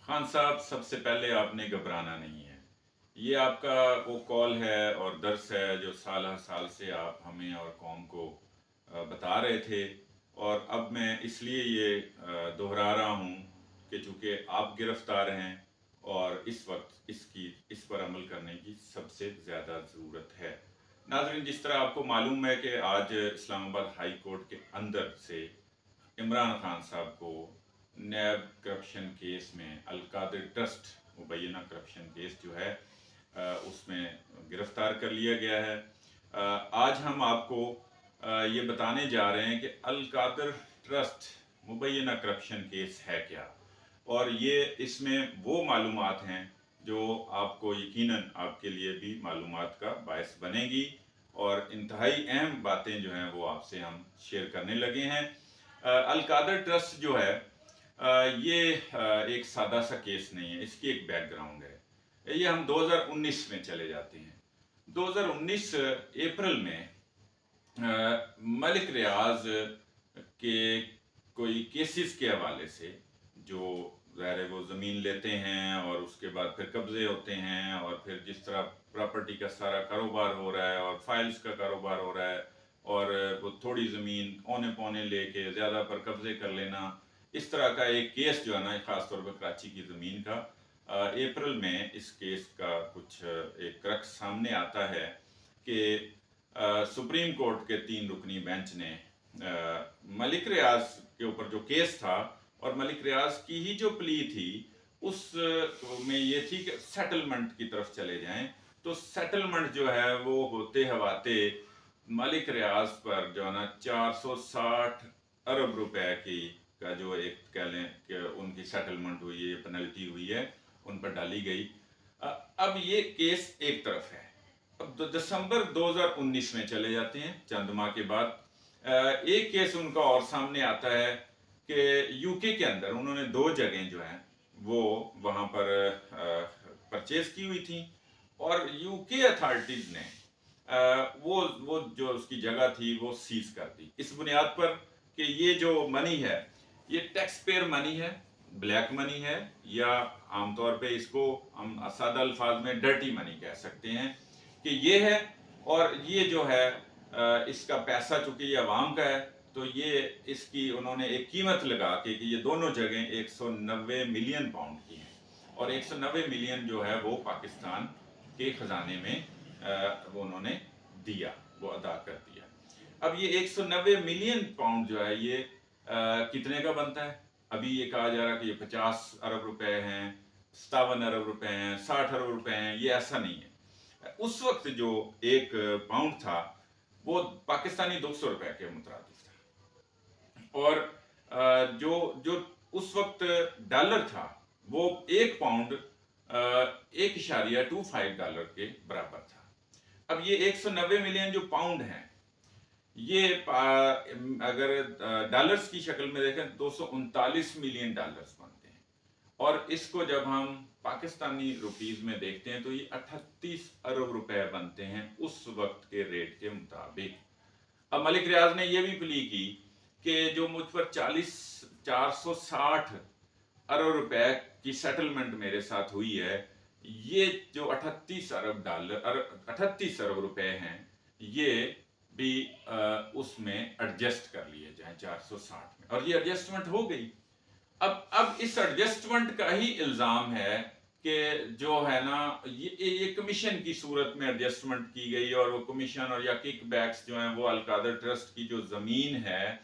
खान साहब, सबसे पहले आपने घबराना नहीं है। ये आपका वो कॉल है और दर्स है जो साल हर साल से आप हमें और कौम को बता रहे थे। और अब मैं इसलिए ये दोहरा रहा हूँ कि चूँकि आप गिरफ्तार हैं और इस वक्त इस पर अमल करने की सबसे ज़्यादा ज़रूरत है। नाज़रीन, जिस तरह आपको मालूम है कि आज इस्लामाबाद हाई कोर्ट के अंदर से इमरान खान साहब को नैब करप्शन केस में अलकादिर ट्रस्ट मुबैना करप्शन केस जो है उसमें गिरफ्तार कर लिया गया है। आज हम आपको ये बताने जा रहे हैं कि अलकादिर ट्रस्ट मुबैना करप्शन केस है क्या, और ये इसमें वो मालूमात हैं जो आपको यकीनन आपके लिए भी मालूमात का बायस बनेगी, और इंतहाई अहम बातें जो हैं वो आपसे हम शेयर करने लगे हैं। अलकादर ट्रस्ट जो है ये एक सादा सा केस नहीं है, इसकी एक बैकग्राउंड है। ये हम 2019 में चले जाते हैं। 2019 अप्रैल में मलिक रियाज के कोई केसेस के हवाले से, जो ज़ाहिर है वो ज़मीन लेते हैं और उसके बाद फिर कब्ज़े होते हैं, और फिर जिस तरह प्रॉपर्टी का सारा कारोबार हो रहा है और फाइल्स का कारोबार हो रहा है, और वो थोड़ी ज़मीन औने पौने लेके ज़्यादा पर कब्ज़े कर लेना, इस तरह का एक केस जो है ना, ख़ास तौर पर कराची की ज़मीन का, अप्रैल में इस केस का कुछ एक क्रक्स सामने आता है कि सुप्रीम कोर्ट के 3 रुकनी बेंच ने मलिक रियाज के ऊपर जो केस था, और मलिक रियाज की ही जो प्ली थी उस में ये थी कि सेटलमेंट की तरफ चले जाएं, तो सेटलमेंट जो है वो होते हवाते मलिक रियाज पर जो है ना 460 अरब रुपए की का जो एक कह लें कि उनकी सेटलमेंट हुई है, पेनल्टी हुई है, उन पर डाली गई। अब ये केस एक तरफ है। अब दिसंबर 2019 में चले जाते हैं, चंद माह के बाद एक केस उनका और सामने आता है कि यूके के अंदर उन्होंने 2 जगह जो हैं वो वहाँ पर परचेज की हुई थी, और यूके अथॉरिटीज़ ने वो जो उसकी जगह थी वो सीज कर दी, इस बुनियाद पर कि ये जो मनी है ये टैक्स पेयर मनी है, ब्लैक मनी है, या आमतौर पे इसको हम सादा अल्फाज में डर्टी मनी कह सकते हैं कि ये है। और ये जो है इसका पैसा चूंकि ये अवाम का है, तो ये इसकी उन्होंने एक कीमत लगा के कि ये दोनों जगह 190 मिलियन पाउंड की हैं, और 190 मिलियन जो है वो पाकिस्तान के ख़जाने में वो उन्होंने दिया, वो अदा कर दिया। अब ये 190 मिलियन पाउंड जो है ये कितने का बनता है? अभी ये कहा जा रहा है कि ये 50 अरब रुपए हैं, 57 अरब रुपए हैं, 60 अरब रुपए हैं, ये ऐसा नहीं है। उस वक्त जो एक पाउंड था वो पाकिस्तानी 200 रुपए के मुताबिक था, और जो जो उस वक्त डॉलर था वो एक पाउंड 1.25 डॉलर के बराबर था। अब ये 190 मिलियन जो पाउंड हैं, ये अगर डॉलर्स की शक्ल में देखें 239 मिलियन डॉलर्स बनते हैं, और इसको जब हम पाकिस्तानी रुपीस में देखते हैं तो ये 38 अरब रुपए बनते हैं उस वक्त के रेट के मुताबिक। अब मलिक रियाज ने यह भी प्ली की कि जो मुझ पर 460 अरब रुपए की सेटलमेंट मेरे साथ हुई है, ये जो 38 अरब डॉलर 38 अरब रुपए हैं, ये भी उसमें एडजस्ट कर लिए जाए 460 में, और ये एडजस्टमेंट हो गई। अब इस एडजस्टमेंट का ही इल्ज़ाम है कि जो है ना ये कमीशन की सूरत में एडजस्टमेंट की गई, और वो कमीशन और या किक बैक्स जो हैं वो अलकादर ट्रस्ट की जो ज़मीन है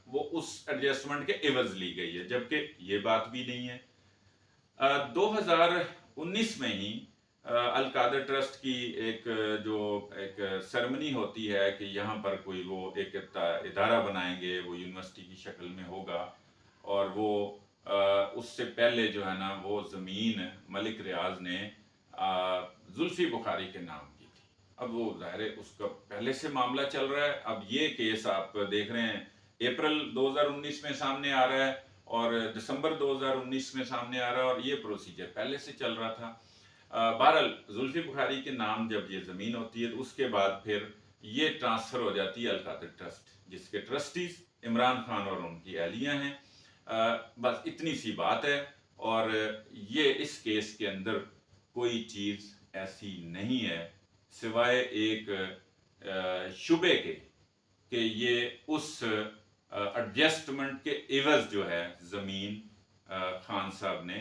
वो उस एडजस्टमेंट के एवज ली गई है, जबकि ये बात भी नहीं है। 2019 में ही अलकादर ट्रस्ट की एक सेरेमनी होती है कि यहाँ पर कोई वो एक इदारा बनाएंगे, वो यूनिवर्सिटी की शक्ल में होगा, और वो उससे पहले जो है ना वो ज़मीन मलिक रियाज ने जुल्फी बुखारी के नाम की थी। अब वो ज़ाहिर है उसका पहले से मामला चल रहा है। अब ये केस आप देख रहे हैं अप्रैल 2019 में सामने आ रहा है, और दिसंबर 2019 में सामने आ रहा है, और ये प्रोसीजर पहले से चल रहा था। बहरहाल जुल्फी बुखारी के नाम जब ये ज़मीन होती है तो उसके बाद फिर ये ट्रांसफ़र हो जाती है अलकादर ट्रस्ट, जिसके ट्रस्टीज़ इमरान खान और उनकी अहलियाँ हैं। बस इतनी सी बात है। और ये इस केस के अंदर कोई चीज़ ऐसी नहीं है सिवाय एक शुबे के कि ये उस एडजस्टमेंट के एवज जो है ज़मीन खान साहब ने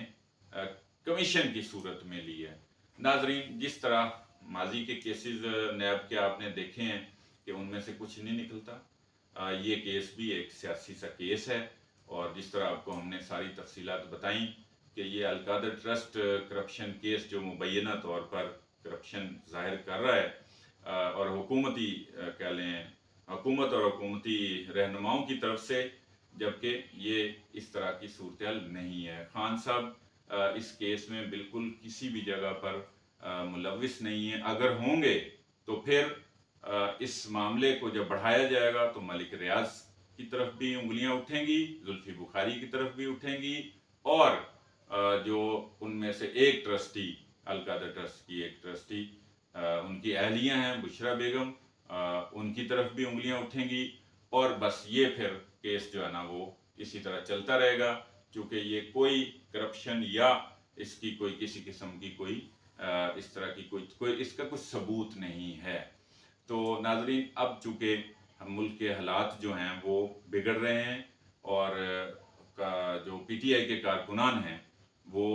कमीशन की सूरत में ली है। नाजरीन, जिस तरह माजी के केसेस नैब के आपने देखे हैं कि उनमें से कुछ नहीं निकलता, ये केस भी एक सियासी सा केस है। और जिस तरह आपको हमने सारी तफसीलात बताई कि ये अलकादर ट्रस्ट करप्शन केस जो मुबैना तौर पर करप्शन जाहिर कर रहा है और हुकूमती कह लें हुकूमत और हुकूमती रहनुमाओं की तरफ से, जबकि ये इस तरह की सूरत नहीं है। खान साहब इस केस में बिल्कुल किसी भी जगह पर मुलविस नहीं है। अगर होंगे तो फिर इस मामले को जब बढ़ाया जाएगा तो मलिक रियाज की तरफ भी उंगलियां उठेंगी, जुल्फी बुखारी की तरफ भी उठेंगी, और जो उनमें से एक ट्रस्टी, अलकादर ट्रस्ट की एक ट्रस्टी, उनकी अहलियां हैं बुशरा बेगम, उनकी तरफ भी उंगलियां उठेंगी। और बस ये फिर केस जो है ना वो इसी तरह चलता रहेगा, क्योंकि ये कोई करप्शन या इसकी कोई किसी किस्म की कोई इस तरह की कोई इसका कुछ सबूत नहीं है। तो नाजरीन, अब चूँकि मुल्क के हालात जो हैं वो बिगड़ रहे हैं और जो पीटीआई के कारकुनान हैं वो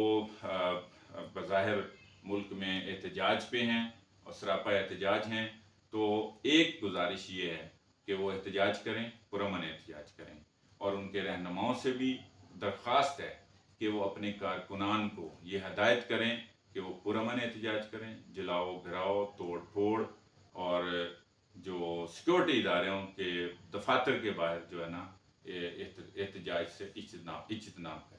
बज़ाहिर मुल्क में एहतजाज पे हैं और सरापा एहतजाज हैं, तो एक गुजारिश ये है कि वो एहतजाज करें, पुरअमन एहतजाज करें। और उनके रहनुमाओं से भी दरख्वास्त है कि वो अपने कारकुनान को ये हदायत करें कि वो पुरअमन एहतजाज करें, जलाओ घराओ तोड़ फोड़ और जो सिक्योरिटी इदारों के दफातर के बाहर जो है ना एहतजाज से इज्तनाब करें।